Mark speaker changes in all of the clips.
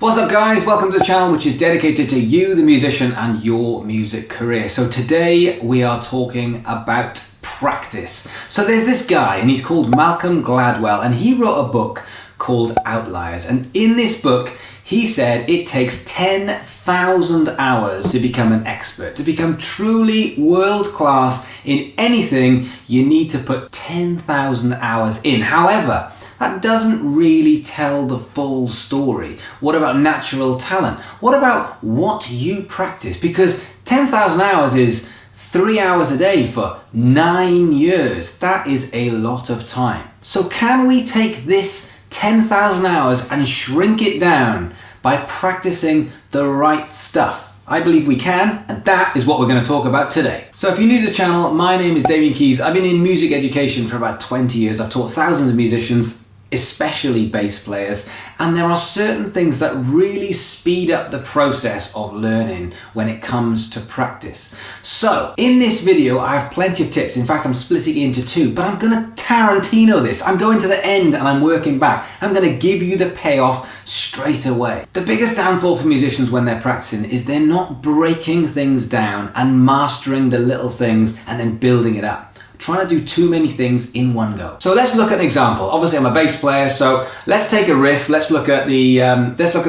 Speaker 1: What's up guys, welcome to the channel which is dedicated to you, the musician, and your music career. So today we are talking about practice. So there's this guy and he's called Malcolm Gladwell and he wrote a book called Outliers, and in this book he said it takes 10,000 hours to become an expert. To become truly world-class in anything, you need to put 10,000 hours in. However, that doesn't really tell the full story. What about natural talent? What about what you practice? Because 10,000 hours is 3 hours a day for 9 years. That is a lot of time. So can we take this 10,000 hours and shrink it down by practicing the right stuff? I believe we can, and that is what we're going to talk about today. So if you're new to the channel, my name is Damokeyes. I've been in music education for about 20 years. I've taught thousands of musicians, especially bass players, and there are certain things that really speed up the process of learning when it comes to practice. So in this video I have plenty of tips. In fact, I'm splitting it into two, but I'm gonna Tarantino this. I'm going to the end and I'm working back. I'm gonna give you the payoff straight away. The biggest downfall for musicians when they're practicing is they're not breaking things down and mastering the little things and then building it up. Trying to do too many things in one go. So let's look at an example. Obviously I'm a bass player, so let's take a riff. Let's look at the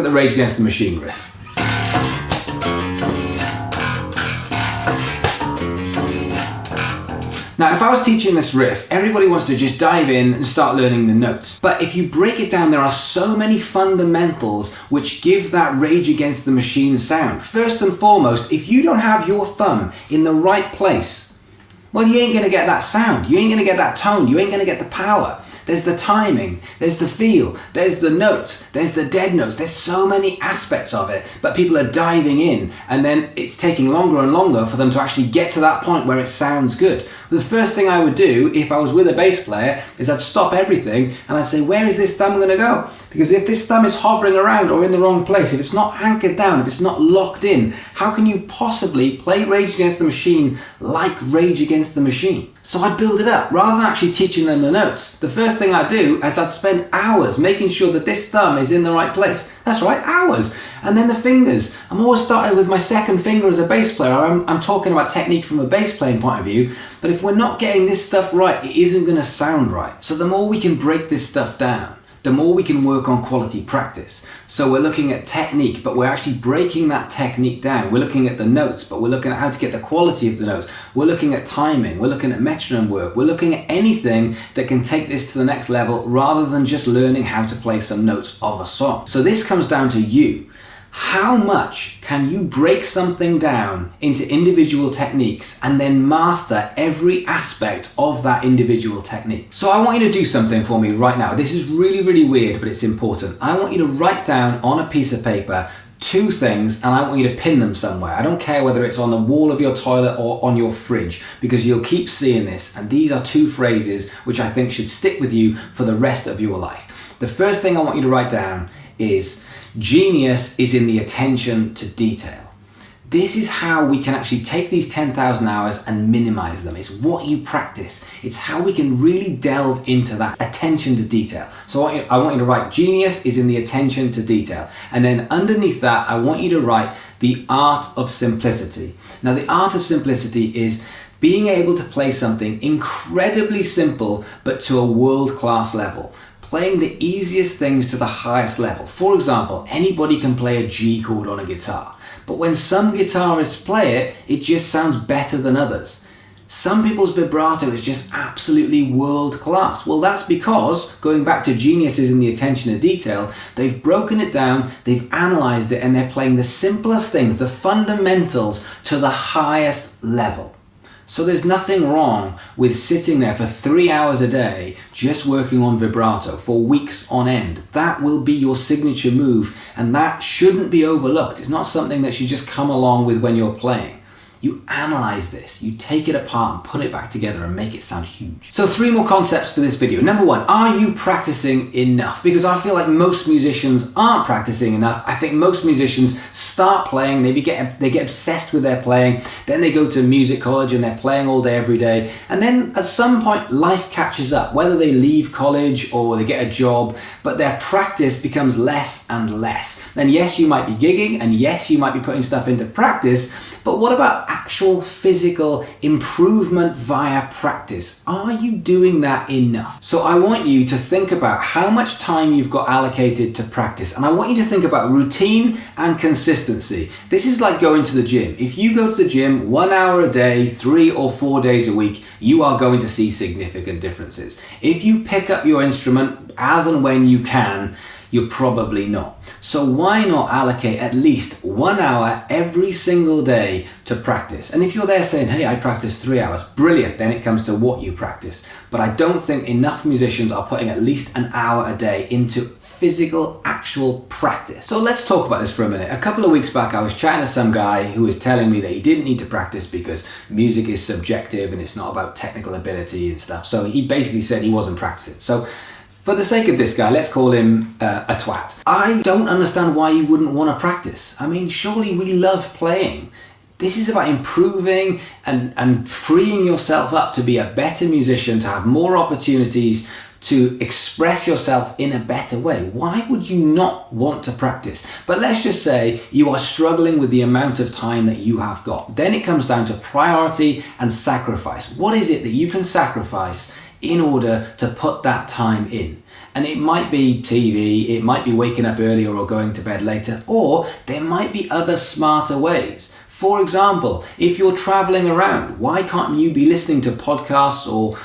Speaker 1: Rage Against the Machine riff. Now if I was teaching this riff, everybody wants to just dive in and start learning the notes. But if you break it down, there are so many fundamentals which give that Rage Against the Machine sound. First and foremost, if you don't have your thumb in the right place, well, you ain't gonna get that sound, you ain't gonna get that tone, you ain't gonna get the power. There's the timing, there's the feel, there's the notes, there's the dead notes, there's so many aspects of it, but people are diving in and then it's taking longer and longer for them to actually get to that point where it sounds good. The first thing I would do if I was with a bass player is I'd stop everything and I'd say, where is this thumb gonna go? Because if this thumb is hovering around or in the wrong place, if it's not anchored down, if it's not locked in, how can you possibly play Rage Against the Machine like Rage Against the Machine? So I'd build it up. Rather than actually teaching them the notes, the first thing I'd do is I'd spend hours making sure that this thumb is in the right place. That's right, hours. And then the fingers. I'm always starting with my second finger as a bass player. I'm talking about technique from a bass playing point of view, but if we're not getting this stuff right, it isn't gonna sound right. So the more we can break this stuff down, the more we can work on quality practice. So we're looking at technique, but we're actually breaking that technique down. We're looking at the notes, but we're looking at how to get the quality of the notes. We're looking at timing, we're looking at metronome work, we're looking at anything that can take this to the next level rather than just learning how to play some notes of a song. So this comes down to you. How much can you break something down into individual techniques and then master every aspect of that individual technique? So I want you to do something for me right now. This is really, really weird, but it's important. I want you to write down on a piece of paper two things and I want you to pin them somewhere. I don't care whether it's on the wall of your toilet or on your fridge, because you'll keep seeing this, and these are two phrases which I think should stick with you for the rest of your life. The first thing I want you to write down is genius is in the attention to detail. This is how we can actually take these 10,000 hours and minimize them. It's what you practice. It's how we can really delve into that attention to detail. So I want you to write genius is in the attention to detail. And then underneath that, I want you to write the art of simplicity. Now, the art of simplicity is being able to play something incredibly simple, but to a world-class level. Playing the easiest things to the highest level. For example, anybody can play a G chord on a guitar, but when some guitarists play it, it just sounds better than others. Some people's vibrato is just absolutely world class. Well, that's because, going back to geniuses in the attention to detail, they've broken it down, they've analyzed it, and they're playing the simplest things, the fundamentals, to the highest level. So there's nothing wrong with sitting there for 3 hours a day just working on vibrato for weeks on end. That will be your signature move, and that shouldn't be overlooked. It's not something that should just come along with when you're playing. You analyze this, you take it apart and put it back together and make it sound huge. So 3 more concepts for this video. Number 1, are you practicing enough? Because I feel like most musicians aren't practicing enough. I think most musicians start playing, they get obsessed with their playing, then they go to music college and they're playing all day every day, and then at some point life catches up, whether they leave college or they get a job, but their practice becomes less and less. And yes, you might be gigging, and yes, you might be putting stuff into practice, but what about actual physical improvement via practice? Are you doing that enough? So I want you to think about how much time you've got allocated to practice, and I want you to think about routine and consistency. This is like going to the gym. If you go to the gym 1 hour a day, 3 or 4 days a week, you are going to see significant differences. If you pick up your instrument as and when you can, you're probably not. So why not allocate at least 1 hour every single day to practice? And if you're there saying, hey, I practice 3 hours, brilliant, then it comes to what you practice. But I don't think enough musicians are putting at least an hour a day into physical, actual practice. So let's talk about this for a minute. A couple of weeks back, I was chatting to some guy who was telling me that he didn't need to practice because music is subjective and it's not about technical ability and stuff. So he basically said he wasn't practicing. So for the sake of this guy, let's call him a twat. I don't understand why you wouldn't want to practice. I mean, surely we love playing. This is about improving and freeing yourself up to be a better musician, to have more opportunities to express yourself in a better way. Why would you not want to practice? But let's just say you are struggling with the amount of time that you have got. Then it comes down to priority and sacrifice. What is it that you can sacrifice in order to put that time in? And it might be TV, it might be waking up earlier or going to bed later, or there might be other smarter ways. For example, if you're traveling around, why can't you be listening to podcasts or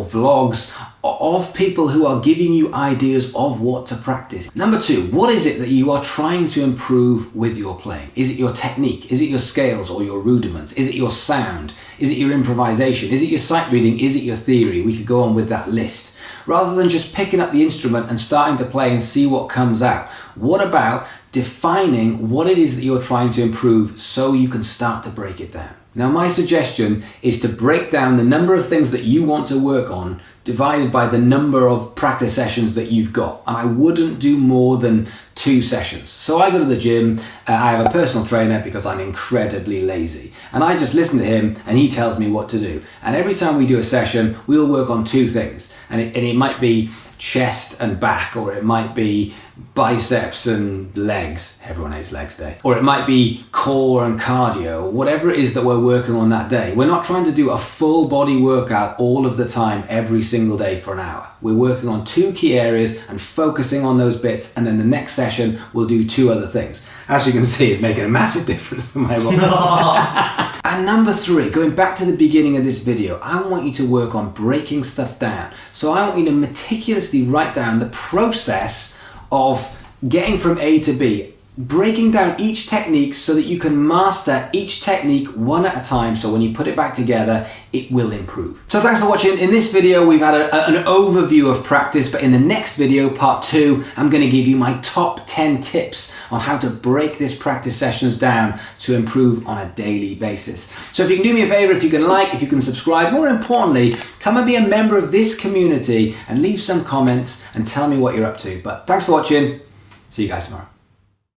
Speaker 1: vlogs of people who are giving you ideas of what to practice? Number 2, what is it that you are trying to improve with your playing? Is it your technique? Is it your scales or your rudiments? Is it your sound? Is it your improvisation? Is it your sight reading? Is it your theory? We could go on with that list. Rather than just picking up the instrument and starting to play and see what comes out, what about defining what it is that you're trying to improve so you can start to break it down? Now, my suggestion is to break down the number of things that you want to work on divided by the number of practice sessions that you've got. And I wouldn't do more than 2 sessions. So I go to the gym, I have a personal trainer because I'm incredibly lazy. And I just listen to him and he tells me what to do. And every time we do a session, we'll work on 2 things. And it might be chest and back, or it might be biceps and legs. Everyone hates legs day. Or it might be core and cardio, or whatever it is that we're working on that day. We're not trying to do a full body workout all of the time, every single day for an hour. We're working on 2 key areas and focusing on those bits, and then the next session we'll do 2 other things. As you can see, it's making a massive difference to my life. And number 3, going back to the beginning of this video, I want you to work on breaking stuff down. So I want you to meticulously write down the process of getting from A to B, breaking down each technique so that you can master each technique one at a time, so when you put it back together, it will improve. So thanks for watching. In this video, we've had an overview of practice, but in the next video, part 2, I'm going to give you my top 10 tips on how to break this practice sessions down to improve on a daily basis. So if you can do me a favor, if you can like, if you can subscribe, more importantly, come and be a member of this community and leave some comments and tell me what you're up to. But thanks for watching. See you guys tomorrow.